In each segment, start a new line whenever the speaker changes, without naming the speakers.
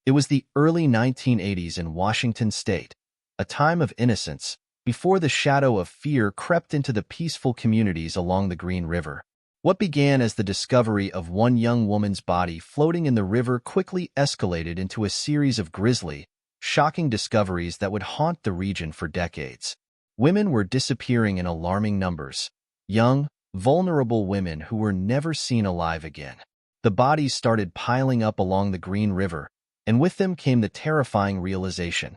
It was the early 1980s in Washington state, a time of innocence, before the shadow of fear crept into the peaceful communities along the Green River. What began as the discovery of one young woman's body floating in the river quickly escalated into a series of grisly, shocking discoveries that would haunt the region for decades. Women were disappearing in alarming numbers, young, vulnerable women who were never seen alive again. The bodies started piling up along the Green River, and with them came the terrifying realization.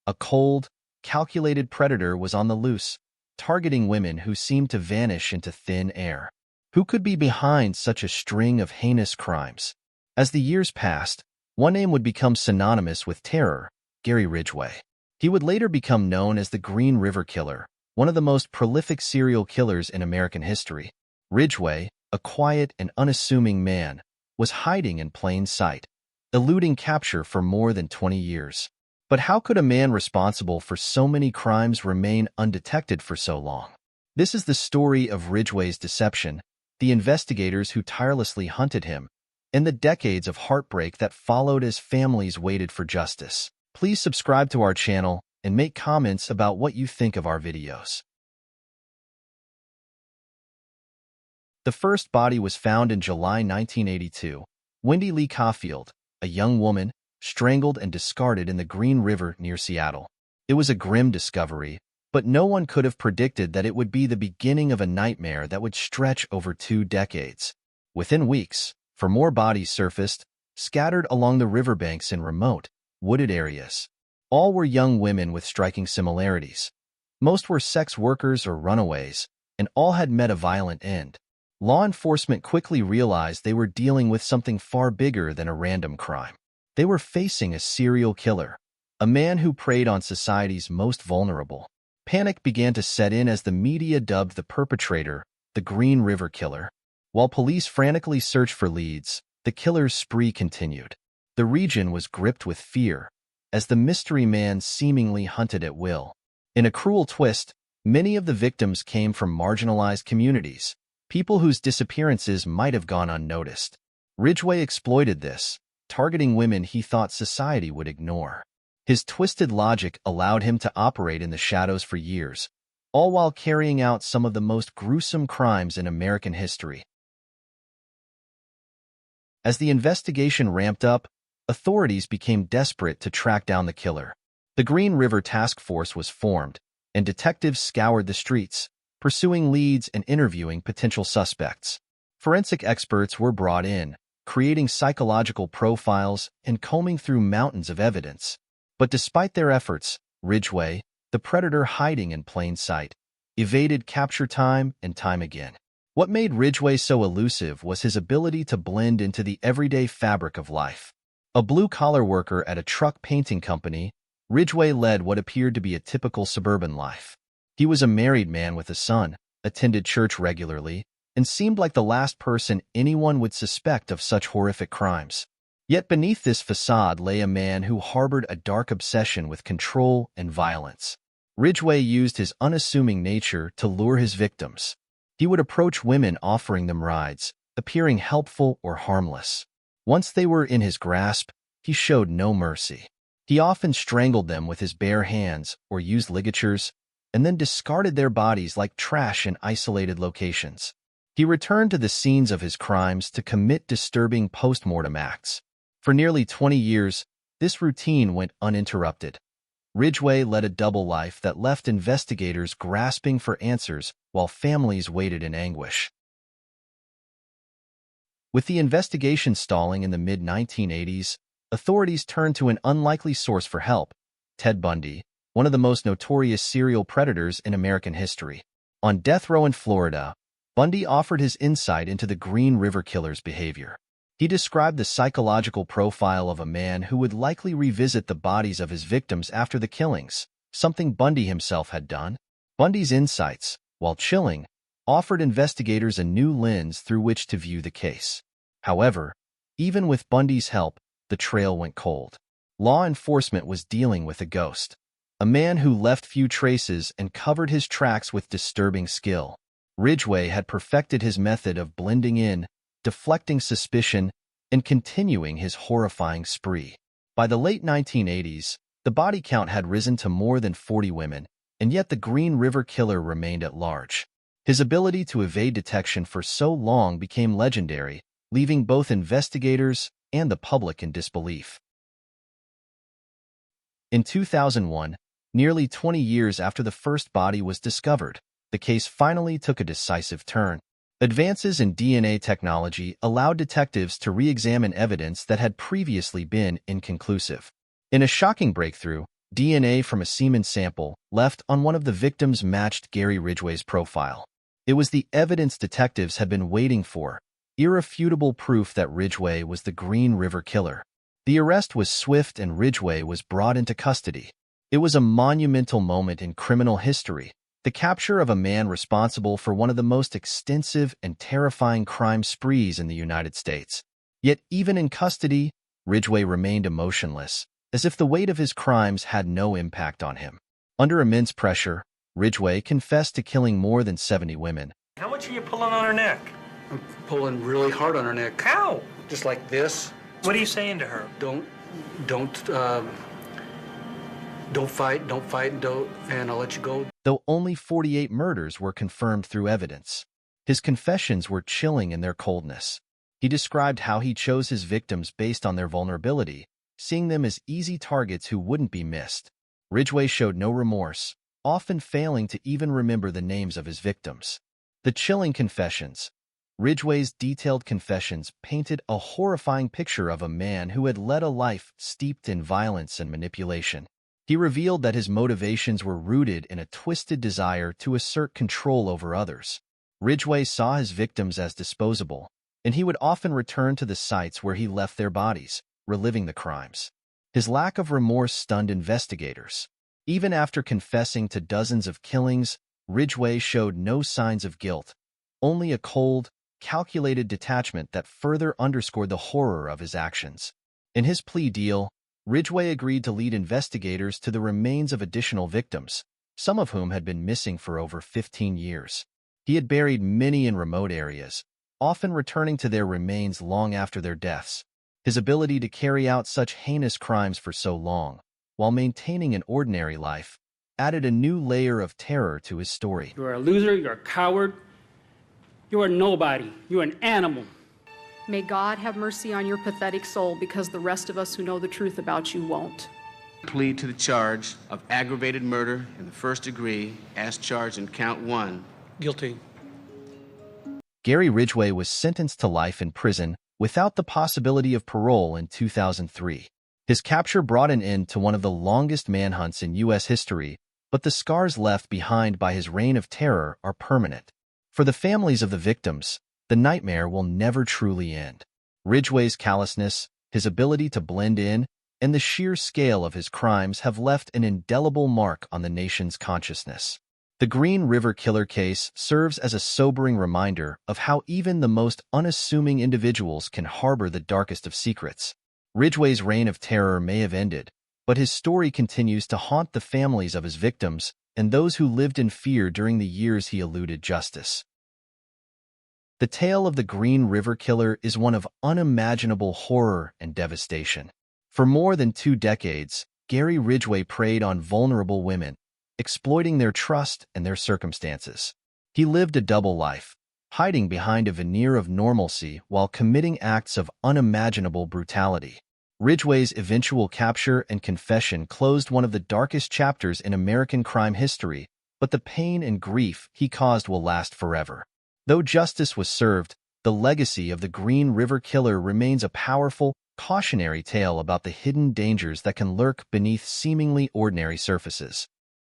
A cold, calculated predator was on the loose, targeting women who seemed to vanish into thin air. Who could be behind such a string of heinous crimes? As the years passed, one name would become synonymous with terror: Gary Ridgway. He would later become known as the Green River Killer, one of the most prolific serial killers in American history. Ridgway, a quiet and unassuming man, was hiding in plain sight, eluding capture for more than 20 years. But how could a man responsible for so many crimes remain undetected for so long? This is the story of Ridgway's deception, the investigators who tirelessly hunted him, and the decades of heartbreak that followed as families waited for justice. Please subscribe to our channel and make comments about what you think of our videos. The first body was found in July 1982. Wendy Lee Caulfield, a young woman, strangled and discarded in the Green River near Seattle. It was a grim discovery, but no one could have predicted that it would be the beginning of a nightmare that would stretch over 2 decades. Within weeks, more bodies surfaced, scattered along the riverbanks in remote, wooded areas. All were young women with striking similarities. Most were sex workers or runaways, and all had met a violent end. Law enforcement quickly realized they were dealing with something far bigger than a random crime. They were facing a serial killer, a man who preyed on society's most vulnerable. Panic began to set in as the media dubbed the perpetrator the Green River Killer. While police frantically searched for leads, the killer's spree continued. The region was gripped with fear, as the mystery man seemingly hunted at will. In a cruel twist, many of the victims came from marginalized communities, people whose disappearances might have gone unnoticed. Ridgway exploited this, targeting women he thought society would ignore. His twisted logic allowed him to operate in the shadows for years, all while carrying out some of the most gruesome crimes in American history. As the investigation ramped up, authorities became desperate to track down the killer. The Green River Task Force was formed, and detectives scoured the streets, pursuing leads and interviewing potential suspects. Forensic experts were brought in, creating psychological profiles and combing through mountains of evidence. But despite their efforts, Ridgway, the predator hiding in plain sight, evaded capture time and time again. What made Ridgway so elusive was his ability to blend into the everyday fabric of life. A blue-collar worker at a truck painting company, Ridgway led what appeared to be a typical suburban life. He was a married man with a son, attended church regularly, and seemed like the last person anyone would suspect of such horrific crimes. Yet beneath this facade lay a man who harbored a dark obsession with control and violence. Ridgway used his unassuming nature to lure his victims. He would approach women offering them rides, appearing helpful or harmless. Once they were in his grasp, he showed no mercy. He often strangled them with his bare hands or used ligatures, and then discarded their bodies like trash in isolated locations. He returned to the scenes of his crimes to commit disturbing post-mortem acts. For nearly 20 years, this routine went uninterrupted. Ridgway led a double life that left investigators grasping for answers while families waited in anguish. With the investigation stalling in the mid-1980s, authorities turned to an unlikely source for help: Ted Bundy, one of the most notorious serial predators in American history. On death row in Florida, Bundy offered his insight into the Green River Killer's behavior. He described the psychological profile of a man who would likely revisit the bodies of his victims after the killings, something Bundy himself had done. Bundy's insights, while chilling, offered investigators a new lens through which to view the case. However, even with Bundy's help, the trail went cold. Law enforcement was dealing with a ghost, a man who left few traces and covered his tracks with disturbing skill. Ridgway had perfected his method of blending in, deflecting suspicion, and continuing his horrifying spree. By the late 1980s, the body count had risen to more than 40 women, and yet the Green River Killer remained at large. His ability to evade detection for so long became legendary, leaving both investigators and the public in disbelief. In 2001, nearly 20 years after the first body was discovered, the case finally took a decisive turn. Advances in DNA technology allowed detectives to re-examine evidence that had previously been inconclusive. In a shocking breakthrough, DNA from a semen sample left on one of the victims matched Gary Ridgway's profile. It was the evidence detectives had been waiting for, irrefutable proof that Ridgway was the Green River Killer. The arrest was swift and Ridgway was brought into custody. It was a monumental moment in criminal history, the capture of a man responsible for one of the most extensive and terrifying crime sprees in the United States. Yet even in custody, Ridgway remained emotionless, as if the weight of his crimes had no impact on him. Under immense pressure, Ridgway confessed to killing more than 70 women.
How much are you pulling on her neck?
I'm pulling really hard on her neck.
How?
Just like this.
What are you saying to her?
Don't fight, and I'll let you go.
Though only 48 murders were confirmed through evidence, his confessions were chilling in their coldness. He described how he chose his victims based on their vulnerability, seeing them as easy targets who wouldn't be missed. Ridgway showed no remorse, often failing to even remember the names of his victims. The chilling confessions. Ridgway's detailed confessions painted a horrifying picture of a man who had led a life steeped in violence and manipulation. He revealed that his motivations were rooted in a twisted desire to assert control over others. Ridgway saw his victims as disposable, and he would often return to the sites where he left their bodies, reliving the crimes. His lack of remorse stunned investigators. Even after confessing to dozens of killings, Ridgway showed no signs of guilt, only a cold, calculated detachment that further underscored the horror of his actions. In his plea deal, Ridgway agreed to lead investigators to the remains of additional victims, some of whom had been missing for over 15 years. He had buried many in remote areas, often returning to their remains long after their deaths. His ability to carry out such heinous crimes for so long, while maintaining an ordinary life, added a new layer of terror to his story.
You are a loser, you're a coward, you are nobody, you're an animal.
May God have mercy on your pathetic soul, because the rest of us who know the truth about you won't.
Plead to the charge of aggravated murder in the first degree as charged in count 1.
Guilty.
Gary Ridgway was sentenced to life in prison without the possibility of parole in 2003. His capture brought an end to one of the longest manhunts in U.S. history, but the scars left behind by his reign of terror are permanent. For the families of the victims, the nightmare will never truly end. Ridgway's callousness, his ability to blend in, and the sheer scale of his crimes have left an indelible mark on the nation's consciousness. The Green River Killer case serves as a sobering reminder of how even the most unassuming individuals can harbor the darkest of secrets. Ridgway's reign of terror may have ended, but his story continues to haunt the families of his victims and those who lived in fear during the years he eluded justice. The tale of the Green River Killer is one of unimaginable horror and devastation. For more than 2 decades, Gary Ridgway preyed on vulnerable women, exploiting their trust and their circumstances. He lived a double life, hiding behind a veneer of normalcy while committing acts of unimaginable brutality. Ridgway's eventual capture and confession closed one of the darkest chapters in American crime history, but the pain and grief he caused will last forever. Though justice was served, the legacy of the Green River Killer remains a powerful, cautionary tale about the hidden dangers that can lurk beneath seemingly ordinary surfaces.